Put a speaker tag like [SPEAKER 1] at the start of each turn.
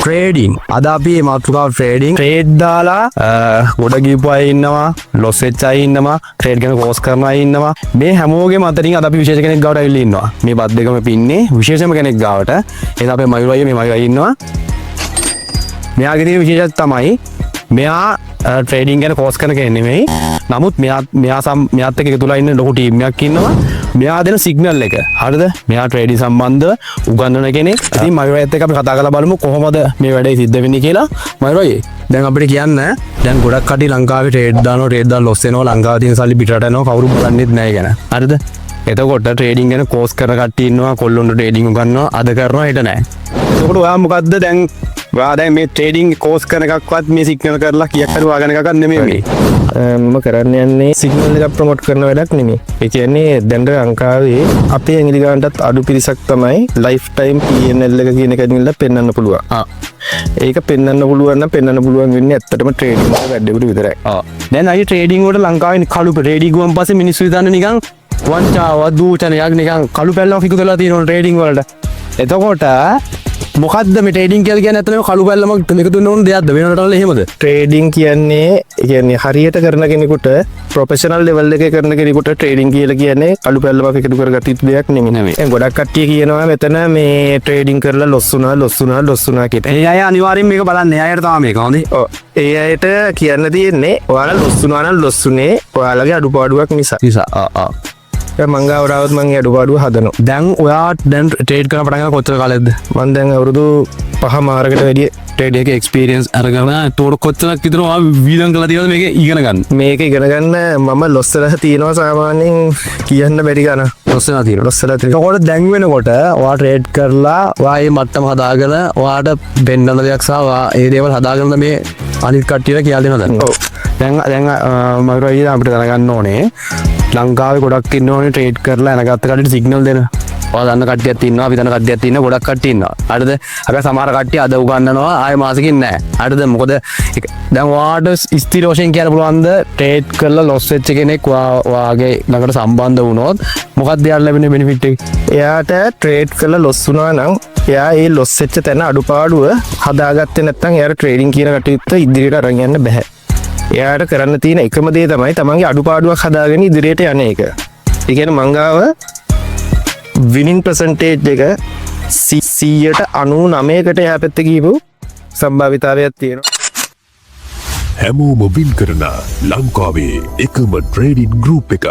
[SPEAKER 1] Trading අද අපි මාතෘකාව ට්‍රේඩින් ට්‍රේඩ් දාලා ගොඩ ගිහපු අය ඉන්නවා ලොස් වෙච්ච අය ඉන්නවා ට්‍රේඩ් ගැන කෝස් කරන අය ඉන්නවා මේ හැමෝගෙම අතරින් අද අපි විශේෂ කෙනෙක් ගාවට ඇවිල්ලා ඉන්නවා මේ බත් දෙකම පින්නේ විශේෂම කෙනෙක් ගාවට එහෙනම් අපේ මයුර අයියා මේ මයුර අයියා ඉන්නවා මෙයාගේ තියෙන විශේෂත්වය තමයි මෙයා ට්‍රේඩින් ගැන කෝස් කරන කෙනෙක් නෙමෙයි නමුත් මෙයාත් එක්ක එකතුලා ඉන්න ලොකු ටීම් එකක් ඉන්නවා මෙයා දෙන සිග්නල් එක හරිද මෙයා ට්‍රේඩින් සම්බන්ධව උගන්වන කෙනෙක් ඉතින් මයුරයත් එක්ක අපි කතා කරලා බලමු කොහොමද මේ වැඩේ සිද්ධ වෙන්නේ කියලා මයුරයි දැන් අපිට කියන්න දැන් ගොඩක් කටි ලංකාවේ ට්‍රේඩ් දාලා ලොස් වෙනවා ලංකාවේ තියෙන සල්ලි පිටරට යනවා කවුරු බලන්නෙත් නැහැ ගැන හරිද එතකොට ට්‍රේඩින් ගැන කෝස් කරන කට්ටිය ඉන්නවා කොල්ලොන්ට ට්‍රේඩින් උගන්වනවා අද කරනවා හෙට නැහැ එතකොට ඔයා මොකද්ද දැන් දැන් මේ ට්‍රේඩින් කෝස් කරන එකක්වත් මේ සිග්නල් කරලා කීයක් හරි වාගෙන එකක් නෙමෙයි මේ
[SPEAKER 2] මම කරන්න යන්නේ සිග්නල් එකක් ප්‍රොමෝට් කරන වැඩක් නෙමෙයි. ඒ කියන්නේ දැන් ලංකාවේ අපේ ඇඟිලි ගන්නටත් අඩු පිරිසක් තමයි ලයිෆ් ටයිම් PNL එක කියන එක නිල්ල පෙන්වන්න පුළුවන්. ඒක පෙන්වන්න පුළුවන් නම් පෙන්වන්න පුළුවන් වෙන්නේ ඇත්තටම ට්‍රේඩින් වල වැඩේකට විතරයි.
[SPEAKER 1] දැන් අයි ට්‍රේඩින් වලට ලංකාවේ කළු ට්‍රේඩින් ගුවන් පස්සේ මිනිස්සු හිතන්නේ නිකන් වංචාව දූෂණයක් නිකන් කළු පැල්ලමක් එකතු වෙලා තියෙනවා ට්‍රේඩින් වලට. එතකොට මොකද්ද මේ ට්‍රේඩින් කියලා කියන්නේ ඇත්තටම කළු පැල්ලමක් එකතු වෙන ඕන දෙයක්ද වෙනකට වල එහෙමද?
[SPEAKER 2] ට්‍රේඩින් කියන්නේ හරියට කරන කෙනෙකුට ප්‍රොෆෙෂනල් ලෙවල් එකේ කරන කෙනෙකුට ට්‍රේඩින් කියලා කියන්නේ කළු පැල්ලමක් එකතු කරගත්ත යුතු දෙයක් නෙමෙයි. දැන් ගොඩක් කට්ටිය කියනවා මෙතන මේ ට්‍රේඩින් කරලා ලොස් වුණා කියලා.
[SPEAKER 1] ඒ අය අනිවාර්යෙන් මේක බලන්නේ. ඒ අයට තමයි මේක හොඳේ.
[SPEAKER 2] ඔව්. ඒ අයට කියන්න තියෙන්නේ ඔයාලා ලොස් වුණා නම් ලොස් වුණේ ඔයාලගේ අඩුපාඩුවක් නිසා. මංගාවරාවත් මගේ අඩුපාඩුව හදනවා.
[SPEAKER 1] දැන් ඔයා දැන් ට්‍රේඩ් කරන පටන් ගන්න කොච්චර කාලෙද?
[SPEAKER 2] මම දැන් අවුරුදු 5 මාරකට වැඩි
[SPEAKER 1] ට්‍රේඩ් එකේ එක්ස්පීරියන්ස් අරගෙන තෝර කොච්චරක් විතර ඔයා වීදම් කරලා තියෙනවද මේක ඉගෙන ගන්න?
[SPEAKER 2] මේක ඉගෙන ගන්න මම ලොස් වෙලා තියෙනවා සාමාන්‍යයෙන් කියන්න බැරි ගන්න.
[SPEAKER 1] ලොස් වෙලා තියෙනවා. ඒකෝට දැන් වෙනකොට ඔයා ට්‍රේඩ් කරලා ඔයා මේ මට්ටම හදාගෙන ඔයාට බෙන්නන දෙයක් සහ ඔයා ඒ දේවල් හදාගෙන මේ අනිත් කට්ටියට කියලා දෙනවද?
[SPEAKER 2] ඔව්.
[SPEAKER 1] දැන් මම අයියා අපිට දැනගන්න ඕනේ ලංකාවේ ගොඩක් ඉන්නෝනේ ට්‍රේඩ් කරලා යනගත්ත කට්ටියට සිග්නල් දෙන. ඔයා දන්න කට්ටියක් ඉන්නවා අපි දන්න කට්ටියක් ඉන්නවා ගොඩක් කට්ටිය ඉන්නවා. හරිද? හැබැයි සමහර කට්ටිය අද උගන්වනවා ආයෙ මාසෙකින් නැහැ. හරිද? මොකද දැන් ඔයාට ස්ථිර වශයෙන් කියන්න පුළුවන්ද ට්‍රේඩ් කරලා ලොස් වෙච්ච කෙනෙක් ඔයාගේ ළඟට සම්බන්ධ වුණොත් මොකක්ද යාට ලැබෙන බෙනිෆිට් එක?
[SPEAKER 2] එයාට ට්‍රේඩ් කරලා ලොස් වුණා නම් එයා ඒ ලොස් වෙච්ච තැන අඩුපාඩුව හදාගත්තේ නැත්නම් එයාට ට්‍රේඩින් කියන කටයුත්ත ඉදිරියට අරන් යන්න බෑ. එයාට කරන්න තියෙන එකම දේ තමයි තමන්ගේ අඩුපාඩුවක් හදාගෙන ඉදිරියට යන එක. ඒ කියන්නේ මංගාව විනින් පර්සන්ටේජ් එක 99%කට එහා පැත්තේ ගිහපු සම්භාවිතාවයක් තියෙනවා.
[SPEAKER 3] හැමෝම වින් කරන ලංකාවේ එකම ට්‍රේඩින් ගෲප් එක